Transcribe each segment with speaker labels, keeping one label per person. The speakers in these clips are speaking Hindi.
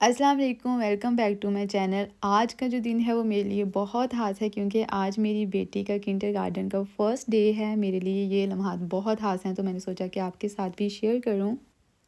Speaker 1: अस्सलाम वालेकुम, welcome back to my channel. आज का जो दिन है वो मेरे लिए बहुत ख़ास है क्योंकि आज मेरी बेटी का किंडरगार्टन का फर्स्ट डे है। मेरे लिए ये लम्हात बहुत ख़ास हैं, तो मैंने सोचा कि आपके साथ भी शेयर करूं।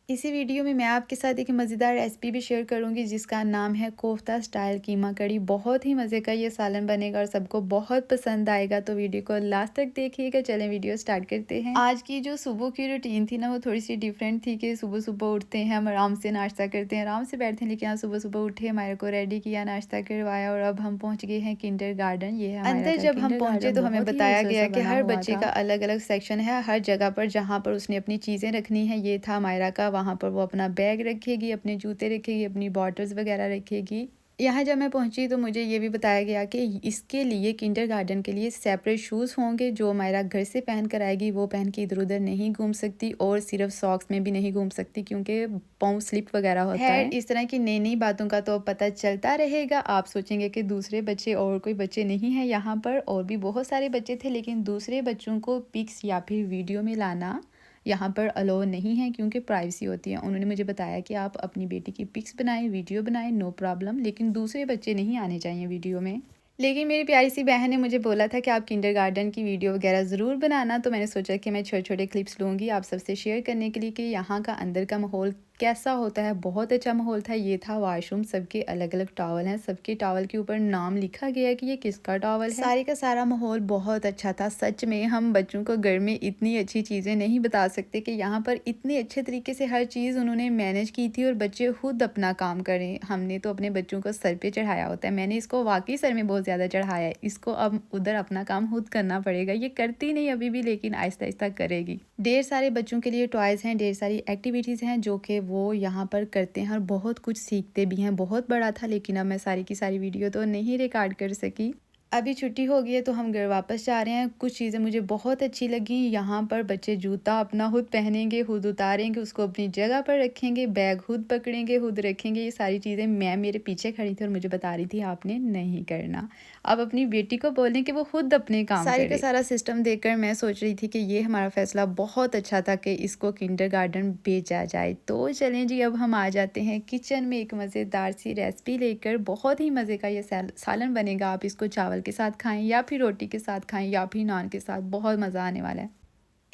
Speaker 1: इसी वीडियो में मैं आपके साथ एक मज़ेदार रेसिपी भी शेयर करूंगी जिसका नाम है कोफ्ता स्टाइल कीमा कड़ी। बहुत ही मज़े का ये सालन बनेगा और सबको बहुत पसंद आएगा, तो वीडियो को लास्ट तक देखिएगा। चलें वीडियो स्टार्ट करते हैं। आज की जो सुबह की रूटीन थी ना, वो थोड़ी सी डिफरेंट थी कि सुबह सुबह उठते हैं, हम आराम से नाश्ता करते हैं, आराम से बैठते हैं, लेकिन आज सुबह सुबह उठे, हमारे को रेडी किया, नाश्ता करवाया और अब हम पहुँच गए हैं किंडरगार्टन। ये है अंदर। जब हम पहुँचे तो हमें बताया गया कि हर बच्चे का अलग अलग सेक्शन है, हर जगह पर जहाँ पर उसने अपनी चीज़ें रखनी है। ये था मायरा का, वहाँ पर वो अपना बैग रखेगी, अपने जूते रखेगी, अपनी बॉटल्स वगैरह रखेगी। यहाँ जब मैं पहुंची तो मुझे ये भी बताया गया कि इसके लिए किंडरगार्टन के लिए सेपरेट शूज़ होंगे जो मायरा घर से पहन कर आएगी। वो पहन के इधर उधर नहीं घूम सकती और सिर्फ सॉक्स में भी नहीं घूम सकती क्योंकि पाँव स्लिप वगैरह होता है। इस तरह की नई नई बातों का तो पता चलता रहेगा। आप सोचेंगे कि दूसरे बच्चे और कोई बच्चे नहीं हैं यहाँ पर, और भी बहुत सारे बच्चे थे, लेकिन दूसरे बच्चों को पिक्स या फिर वीडियो में लाना यहाँ पर अलो नहीं है क्योंकि प्राइवेसी होती है। उन्होंने मुझे बताया कि आप अपनी बेटी की पिक्स बनाएं, वीडियो बनाएं, नो प्रॉब्लम, लेकिन दूसरे बच्चे नहीं आने चाहिए वीडियो में। लेकिन मेरी प्यारी सी बहन ने मुझे बोला था कि आप किंडरगार्टन की वीडियो वगैरह ज़रूर बनाना, तो मैंने सोचा कि मैं छोटे छोटे क्लिप्स लूँगी आप सबसे शेयर करने के लिए कि यहाँ का अंदर का माहौल कैसा होता है। बहुत अच्छा माहौल था। ये था वॉशरूम, सबके अलग अलग टॉवल हैं, सबके टॉवल के ऊपर नाम लिखा गया है कि ये किसका टॉवल है। सारे का सारा माहौल बहुत अच्छा था। सच में हम बच्चों को घर में इतनी अच्छी चीज़ें नहीं बता सकते कि यहाँ पर इतने अच्छे तरीके से हर चीज़ उन्होंने मैनेज की थी और बच्चे खुद अपना काम करें। हमने तो अपने बच्चों को सर पे चढ़ाया होता है, मैंने इसको वाकई सर में बहुत ज़्यादा चढ़ाया है। इसको अब उधर अपना काम खुद करना पड़ेगा। ये करती नहीं अभी भी, लेकिन आहिस्ता आहिस्ता करेगी। ढेर सारे बच्चों के लिए टॉयज़ हैं, ढेर सारी एक्टिविटीज़ हैं जो कि वो यहाँ पर करते हैं और बहुत कुछ सीखते भी हैं। बहुत बड़ा था, लेकिन अब मैं सारी की सारी वीडियो तो नहीं रिकॉर्ड कर सकी। अभी छुट्टी हो गई है तो हम घर वापस जा रहे हैं। कुछ चीज़ें मुझे बहुत अच्छी लगी। यहाँ पर बच्चे जूता अपना खुद पहनेंगे, खुद उतारेंगे, उसको अपनी जगह पर रखेंगे, बैग खुद पकड़ेंगे, खुद रखेंगे। ये सारी चीज़ें मैं मेरे पीछे खड़ी थी और मुझे बता रही थी आपने नहीं करना। अब अपनी बेटी को बोलें कि वो खुद अपने काम करे। सारी का सारा सिस्टम देखकर मैं सोच रही थी कि ये हमारा फैसला बहुत अच्छा था कि इसको किंडरगार्टन भेजा जाए। तो चलें जी, अब हम आ जाते हैं किचन में एक मज़ेदार सी रेसिपी लेकर। बहुत ही मज़े का ये सालन बनेगा। आप इसको चावल के साथ खाएं या फिर रोटी के साथ खाएं या फिर नान के साथ, बहुत मज़ा आने वाला है।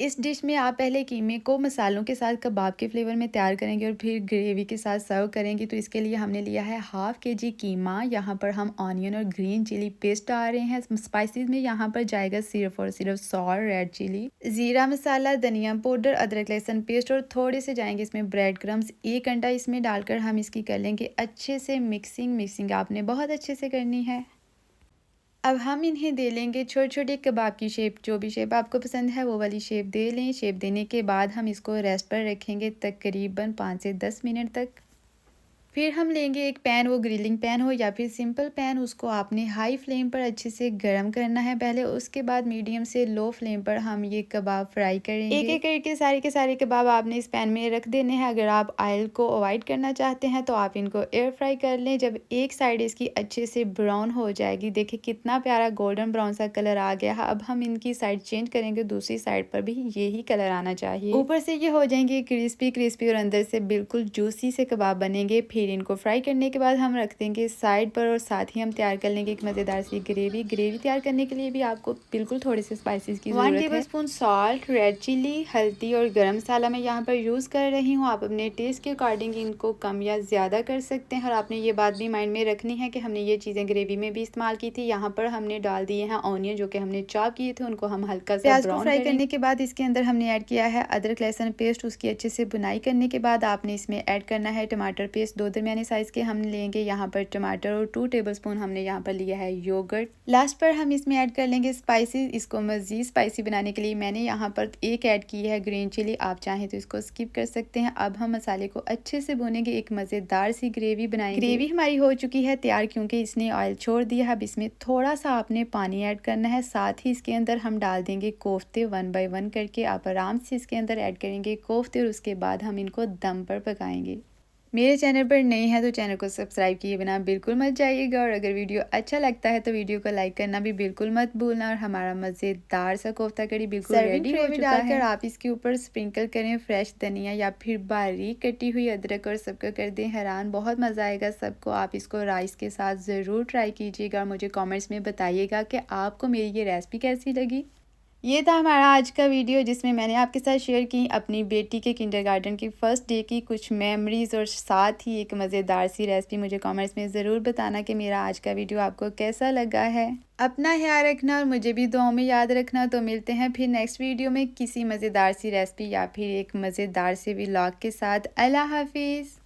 Speaker 1: इस डिश में आप पहले कीमे को मसालों के साथ कबाब के फ्लेवर में तैयार करेंगे और फिर ग्रेवी के साथ सर्व करेंगे। तो इसके लिए हमने लिया है हाफ़ केजी कीमा। यहाँ पर हम ऑनियन और ग्रीन चिली पेस्ट डाल रहे हैं। स्पाइसेस में यहाँ पर जाएगा सिर्फ और सिर्फ सॉल्ट, रेड चिली, ज़ीरा मसाला, धनिया पाउडर, अदरक लहसुन पेस्ट और थोड़े से जाएंगे इसमें ब्रेड क्रम्स। एक अंडा इसमें डालकर हम इसकी कर लेंगे अच्छे से मिक्सिंग आपने बहुत अच्छे से करनी है। अब हम इन्हें दे लेंगे छोटे छोटे कबाब की शेप। जो भी शेप आपको पसंद है वो वाली शेप दे लें। शेप देने के बाद हम इसको रेस्ट पर रखेंगे तकरीबन 5 से 10 मिनट तक। फिर हम लेंगे एक पैन, वो ग्रिलिंग पैन हो या फिर सिंपल पैन, उसको आपने हाई फ्लेम पर अच्छे से गर्म करना है पहले। उसके बाद मीडियम से लो फ्लेम पर हम ये कबाब फ्राई करेंगे। एक एक करके सारे के सारे कबाब आपने इस पैन में रख देने हैं। अगर आप ऑयल को अवॉइड करना चाहते हैं तो आप इनको एयर फ्राई कर लें। जब एक साइड इसकी अच्छे से ब्राउन हो जाएगी, देखिए कितना प्यारा गोल्डन ब्राउन सा कलर आ गया है। अब हम इनकी साइड चेंज करेंगे, दूसरी साइड पर भी यही कलर आना चाहिए। ऊपर से ये हो जाएंगे क्रिस्पी क्रिस्पी और अंदर से बिल्कुल जूसी से कबाब बनेंगे। फिर इनको फ्राई करने के बाद हम रख देंगे साइड पर और साथ ही हम तैयार कर लेंगे एक मज़ेदार सी ग्रेवी। ग्रेवी तैयार करने के लिए भी आपको बिल्कुल थोड़े से स्पाइसेस की ज़रूरत है। 1 टेबलस्पून सॉल्ट, रेड चिली, हल्दी और गरम मसाला मैं यहाँ पर यूज़ कर रही हूँ। आप अपने टेस्ट के अकॉर्डिंग इनको कम या ज़्यादा कर सकते हैं। और आपने ये बात भी माइंड में रखनी है कि हमने ये चीज़ें ग्रेवी में भी इस्तेमाल की थी। यहाँ पर हमने डाल दिए हैं ऑनियन जो कि हमने चॉप किए थे, उनको हम हल्का सा प्याज को फ्राई करने के बाद इसके अंदर हमने ऐड किया है अदरक लहसुन पेस्ट। उसकी अच्छे से बुनाई करने के बाद आपने इसमें ऐड करना है टमाटर पेस्ट। 2 दरमियाने साइज़ के हम लेंगे यहाँ पर टमाटर और 2 टेबलस्पून हमने यहाँ पर लिया है योगर्ट। लास्ट पर हम इसमें ऐड कर लेंगे स्पाइसेस। इसको मज़ीद स्पाइसी बनाने के लिए मैंने यहाँ पर एक ऐड की है ग्रीन चिली, आप चाहें तो इसको स्किप कर सकते हैं। अब हम मसाले को अच्छे से भूनेंगे, एक मज़ेदार सी ग्रेवी बनाएंगे। ग्रेवी हमारी हो चुकी है तैयार क्योंकि इसने ऑयल छोड़ दिया है। अब इसमें थोड़ा सा आपने पानी ऐड करना है, साथ ही इसके अंदर हम डाल देंगे कोफ्ते 1 बाय 1 करके। आप आराम से इसके अंदर ऐड करेंगे कोफ्ते और उसके बाद हम इनको दम पर पकाएंगे। मेरे चैनल पर नए हैं तो चैनल को सब्सक्राइब किए बिना बिल्कुल मत जाइएगा, और अगर वीडियो अच्छा लगता है तो वीडियो को लाइक करना भी बिल्कुल मत भूलना। और हमारा मज़ेदार सा कोफ्ता कड़ी बिल्कुल रेडी हो चुका है। आप इसके ऊपर स्प्रिंकल करें फ्रेश धनिया या फिर बारीक कटी हुई अदरक और सबको कर दें हैरान। बहुत मज़ा आएगा सबको। आप इसको राइस के साथ ज़रूर ट्राई कीजिएगा और मुझे कॉमेंट्स में बताइएगा कि आपको मेरी ये रेसिपी कैसी लगी। ये था हमारा आज का वीडियो जिसमें मैंने आपके साथ शेयर की अपनी बेटी के किंडरगार्टन की फ़र्स्ट डे की कुछ मेमोरीज़ और साथ ही एक मज़ेदार सी रेसिपी। मुझे कमेंट्स में ज़रूर बताना कि मेरा आज का वीडियो आपको कैसा लगा है। अपना ख्याल रखना और मुझे भी दुआओं में याद रखना। तो मिलते हैं फिर नेक्स्ट वीडियो में किसी मज़ेदार सी रेसिपी या फिर एक मज़ेदार से व्लॉग के साथ। अल्लाह हाफिज़।